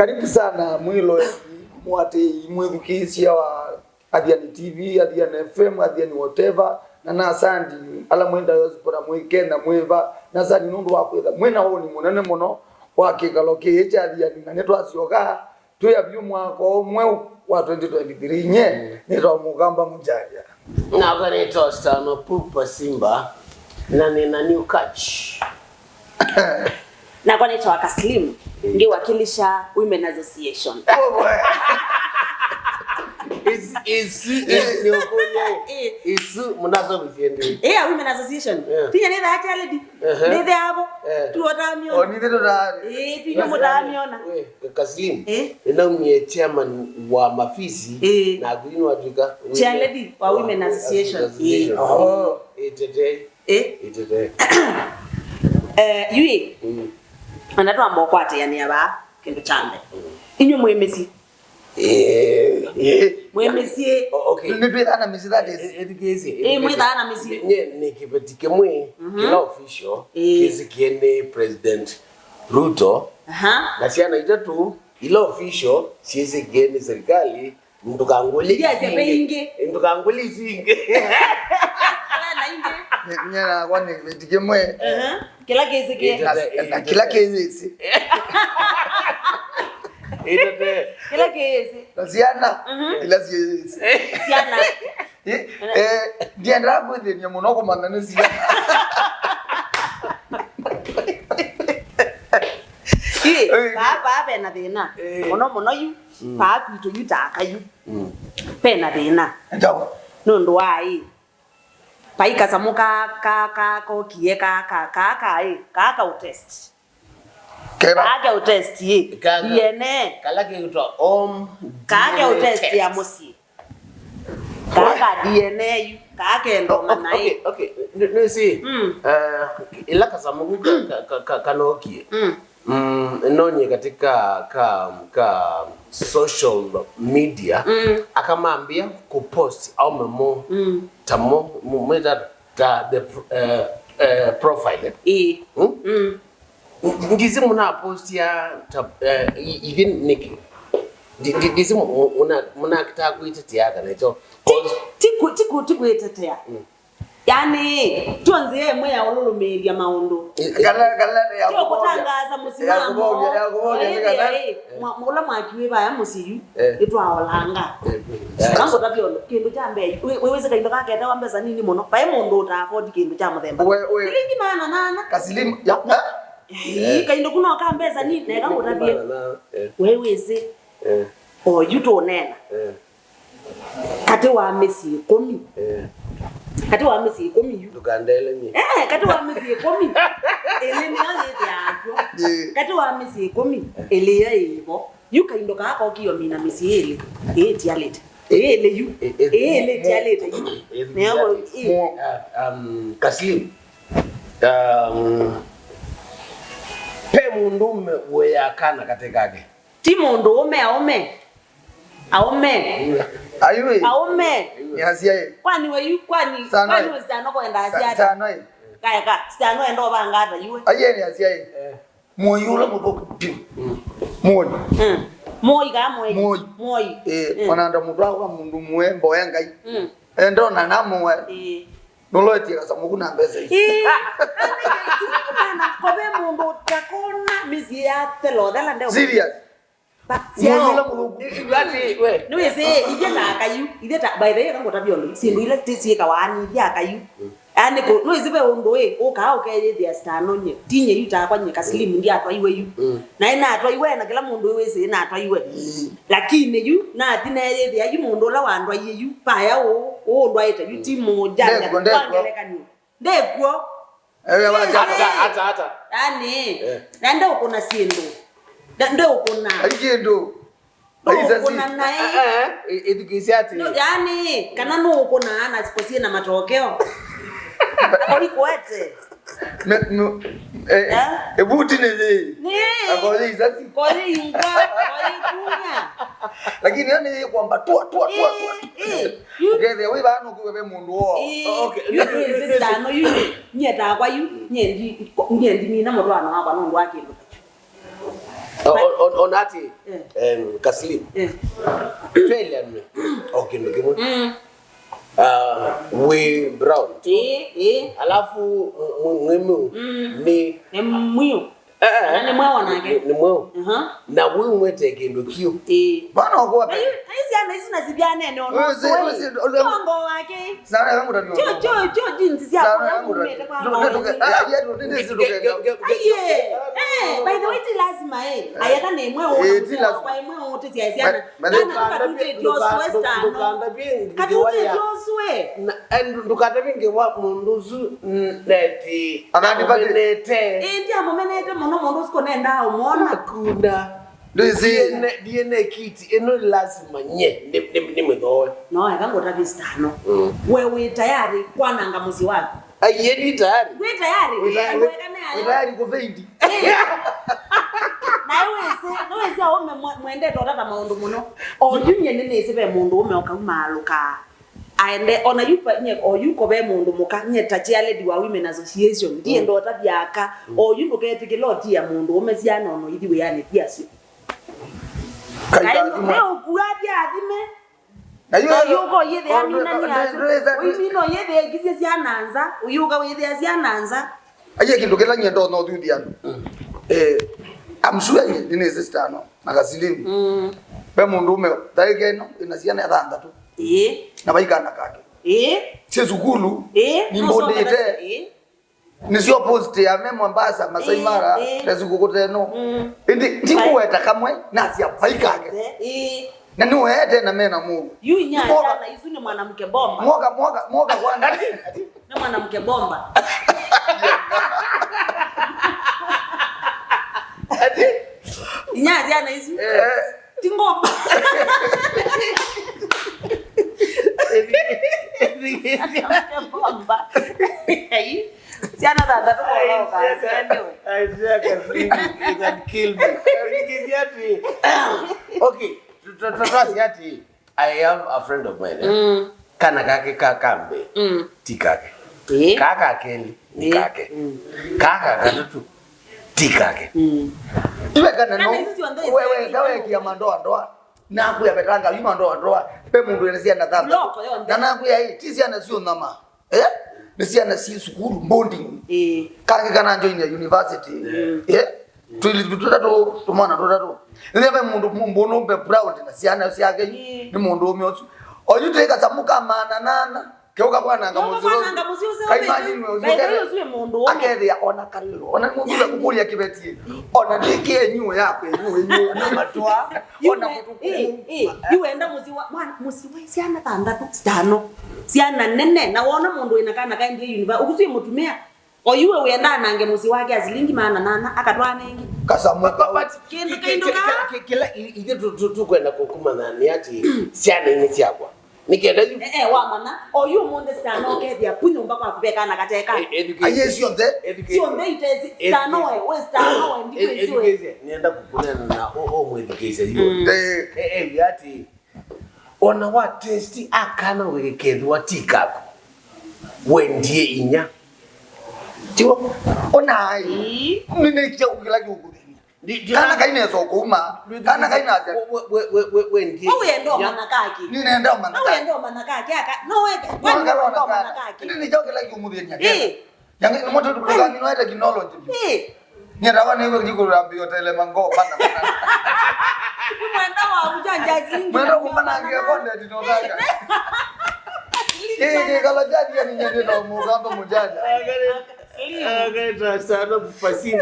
Karibu sana mwilo mwate mwedukisia wa Athiani TV, Athiani FM, Athiani whatever na sandi ala mwenda yozipora mwikenda mweva na sandi nundu wakwetha mwena woni munene muno wakikaloke echa Athiani na netwa sioga tuya byumwako mwe wa 2023 nye netwa mugamba munjaja na gane tosta no pupa simba na nina new catch na kwa naitwa Kaslim ngiwakilisha Women Association. Is munazo bifende. Women Association. Tinya ni that lady. Ni the abo. Tu odamiona. Oni the dodari. Tinya modamiona. Kaslim. Ina mie chairman wa mafisi na green wajuka. Chair lady wa Women Association. Ithetha. Yue. Anatwa mboko Athiani aba kindu chambe. Inyo mwemesi. Mwemesi. Okay. Nitwithana misi that is. Edikezi. Mwithana misi. Ni kibetike mwe kila official kezi kiende President Ruto. Na Syana itatu ila official siwezi kiende serikali ndukanguli. Ndukanguli zinge. Nyana kwani kibetike mwe. Kila kezi ke. Kila kezi. Ithetha. Kila kezi. Syana. Ila kezi. Syana. Diandra bwethe ni muno kumangana Syana. Baba bena bena. Mono yu. Pa kwito yu takayu. Pena bena. Ndawo. Nundu wai. Paika samuka ko kiye ka utest. Kaka utest ye. Yene. Kala ke utwa Aume. Kaka utest ya musyi. Kaka DNA kaka ndo manai. Okay. No see. Ila kasamuku kanokie. Nonye katika ka social media akamwambia kupost au memo tamo mweza the profile ndizi muna post ya even niki ndizi muna kitaka kuitetea kana hicho tiku itetea yani tuanze mwe ya olulumeria maundu kala ya kutangaza musimamo mula mwakiwe baya musiyu itwa olanga ngambo tabyo kindu chambe weweze kainda kaketa wambeza nini muno bae mundu uta afford kindu cha muthemba lingi mana nana Kaslim ya kainda kuno kambeza nini nega mutabie weweze o yuto nena kate wa misyi 10 kati wa misyi 10 yu tukandele ni kati wa misyi 10 ele ni ale yako kati wa misyi 10 ele yibo yu kaindo ka kiyo mina misyi ele tialete ele yu ele tialete yu neo Kaslim pe mundu we yakana katekage ti mundu Aume ayui Aume ni Asia kwani we kwani usitano kwenda Asia sana kaya sitano endo bangata yue aye ni Asia moyula muboku moyi onanda mutwa mundu mwe mboya ngai endo na namwe noloti kasamuku na mbeza kobe mundu takona misyi ya telo dala ndeo serious moyula muboku we no yese ithetha akayu ithetha by the way kango tabiondo sindu ile tisi kawani ya akayu ani ko no izibe undu uka ukeye stano nye tinye yuta kwanye Kaslim ndi atwa iwe yu na ina atwa iwe na kila mundu wese ina atwa iwe lakini yu na tineye ya yu mundu la wandwa yu paya o ndwa ita yu timu janja kwangeleka ni ndekwo hata ani ndio kuna sindu ndio kuna ayendo kuna nae edukisi ati yani kana no kuna ana siposie na matokeo Koli kwete. No. Ebuti neze. Akole izati. Koli yunga, koli kunya. Lakini yani kwamba tua. Ngeze we bano kuwe mundu wo. Okay. Yuse dano yu. Nyeta kwa yu, nyendi mina mutwana wakwa nundu wake. onati kaslim Australian okay ndugu we brown alafu mwemu ni mwiyo ni mwa nake ni mwa na we mwete kendo kio bana kwa hizi ana hizi na ivyanene ono ngo wake sana yangu ndio cho jinsi ya kwa mwete kwa by the way ti lazima ayaka ne mwe ono kwa mwe ono ti asiana kana ndio western kadute joswe ndukata vinge wa munduzu neti ananipate ndio momenete mondo siko nenda umeona kuna DNA kit eno lazima nye ni mwedoe no yakangota vistano wewe tayari kwananga muzi wako ayeni tayari wewe tayari kuvendi na wese Aume mwende totata maundu muno oyunye nene sibe mundu ume okalumaluka aende ona yupa nye oyuko be mundu muka nye tachia lady wa women association ndiye ndo tabyaka oyundo ketike loti ya mundu umeziana ono idiwe yani piasi kaino leo kuadia adime na yuko yede ya nani aza uyino yede gise siananza uyuka yede siananza aye kindu kelanye ndo no thudiano amshuya ni sister no nakasilimu be mundu ume daigeno inasiana thanda tu na baikana kake sezukulu ni mbondete nisio post ya memo Mombasa Masai Mara tezukukuteno indi ndikuweta kamwe nasi baikake na niwete na mena Mungu yu nyanya na izuni mwanamke bomba moga kwa ndani na mwanamke bomba ati nyanya na izu tingo bomba Syana dada tu kalau you can kill me. Okay, yati. I have a friend of mine. Kana kake kakambe. Tikake. Kaka keli nikake. Kaka katutu tikake. Iwe kana no. Wewe gawe kia mandoa. Na kuya betanga yuma ndoa. Pe mundu elesia na dhambi. Na kuya hii tisi ana sio nama. Nisiana si sukuru bonding kake kana join university tulituta to mwana to nebe mundu mbono be proud na siana siake ni mundu omyotu oyuteka tamuka mana nana keuka bwana ngamuziro kaimani mwe mundu akede ya ona kalilo ona mundu kukulia kibeti ona ndikie nyu yako nyu na matwa ona yuenda muziwa siana tandatu stano siana nene na wona mundu inakana kaindi university ukusi mutumia oyuwe wenda nange muzi wake azilingi maana nana akatwana ingi kasamuka kila ide tu kwenda kukuma nani ati siana ini siakwa nikenda yu wa mana oyu munde stano kedia kunyumba kwa kubeka na kateka ayesi onde itezi stano we stano we ndiko isiwe nienda kukuna na Aume education hiyo yati ona wa testi akana wekedwa tikako wendie inya tiwo ona ai nini kia ukila kiukudeni kana kaina sokuma kana kaina aje wendie wewe ndo manakaki ninaenda manakaki wewe ndo manakaki aka no wewe ndo manakaki nini jokela kiumudeni yange ni moto tukuga ni no technology ni ndawa ni wewe jikurambio tele mango pana mwenda wa ujanja zingi mwenda kupana ngekonde dinodaka kala jadi ya ni nyende na mugamba mujanja agare sana kufasimba